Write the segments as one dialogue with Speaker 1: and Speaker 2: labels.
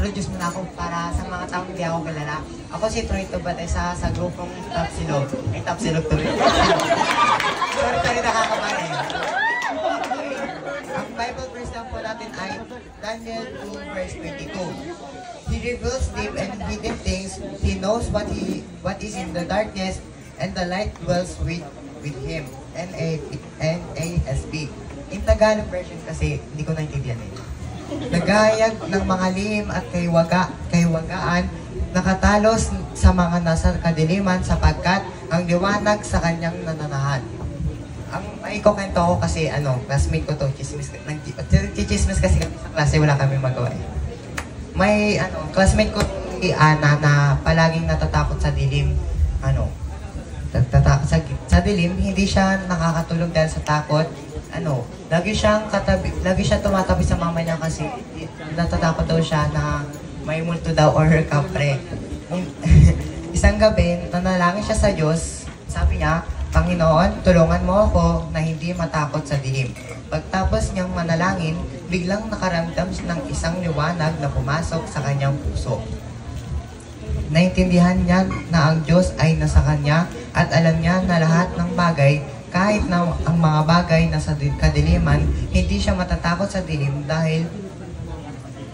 Speaker 1: introduce muna ako para sa mga taong hindi ako kilala. Ako si Troy Tubatay sa grupong Tapsilog. Ay, Tapsilog tuloy. Sorry, nakakabahan eh. Ang Bible verse lang po natin ay Daniel 2 verse 22. He reveals deep and hidden things. He knows what is in the darkness, and the light dwells with him. NASB. In Tagalog version kasi, hindi ko naintindihan eh. Nagayag ng mga lihim at kaywagaan, nakatalos sa mga nasa kadiliman sapagkat ang liwanag sa kanyang nananahan. Ang maikukwento ko kasi, classmate ko to, chismis kasi kami sa klase, wala kami magawa eh. May, classmate ko, si Ana, na palaging natatakot sa dilim, sa dilim, hindi siya nakakatulog dahil sa takot. Lagi siya tumatabi sa mama niya kasi natatakot daw siya na may multo daw or kapre. Isang gabi, nanalangin siya sa Diyos. Sabi niya, Panginoon, tulungan mo ako na hindi matakot sa dilim. Pagtapos niyang manalangin, biglang nakaramdam ng isang liwanag na pumasok sa kanyang puso. Naintindihan niya na ang Diyos ay nasa kanya at alam niya na lahat ng bagay, kahit na ang mga bagay na sa kadiliman, hindi siya matatakot sa dilim dahil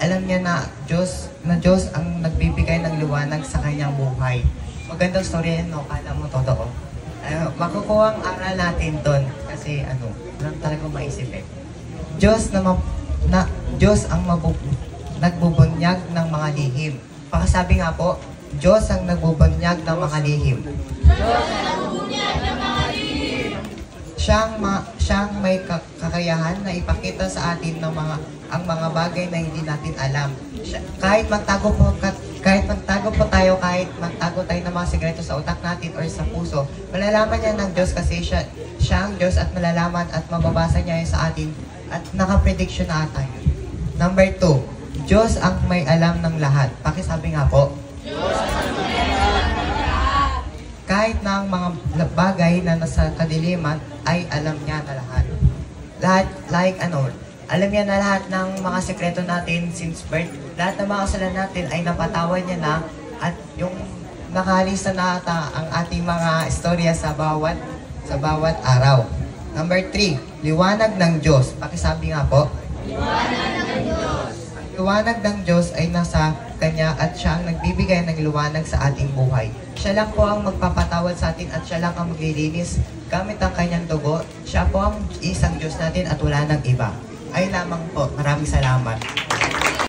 Speaker 1: alam niya na Diyos ang nagbibigay ng liwanag sa kanyang buhay. Magandang story yan, no? Kala mo totoo. Makukuha ang aral natin doon kasi walang talagang maisip eh. Diyos ang nagbubunyag ng mga lihim. Pakasabi nga po, Diyos ang nagbubunyag ng mga lihim.
Speaker 2: Diyos ang nagbubunyag ng mga lihim.
Speaker 1: Siyang may kakayahan na ipakita sa atin ang mga bagay na hindi natin alam. Kahit magtago tayo ng mga sekreto sa utak natin or sa puso, malalaman niya ng Diyos kasi siya ang Diyos at malalaman at mababasa niya sa atin at nakaprediction na tayo. Number 2, Diyos ang may alam ng lahat. Pakisabi nga po,
Speaker 2: Diyos ang may alam ng lahat.
Speaker 1: Kahit na ang mga bagay na nasa kadiliman ay alam niya na lahat. Alam niya na lahat ng mga sekreto natin since birth. Lahat ng mga kasalanan natin ay napatawad niya na at yung nakalista na ata ang ating mga istorya sa bawat araw. Number 3, liwanag ng Diyos. Pakisabi nga po.
Speaker 2: Liwanag ng Diyos.
Speaker 1: Ang liwanag ng Diyos ay nasa Kanya at siya ang nagbibigay ng liwanag sa ating buhay. Siya lang po ang magpapatawad sa atin at siya lang ang maglilinis gamit ang Kanyang dugo. Siya po ang isang Diyos natin at wala nang iba. Ay lamang po. Maraming salamat.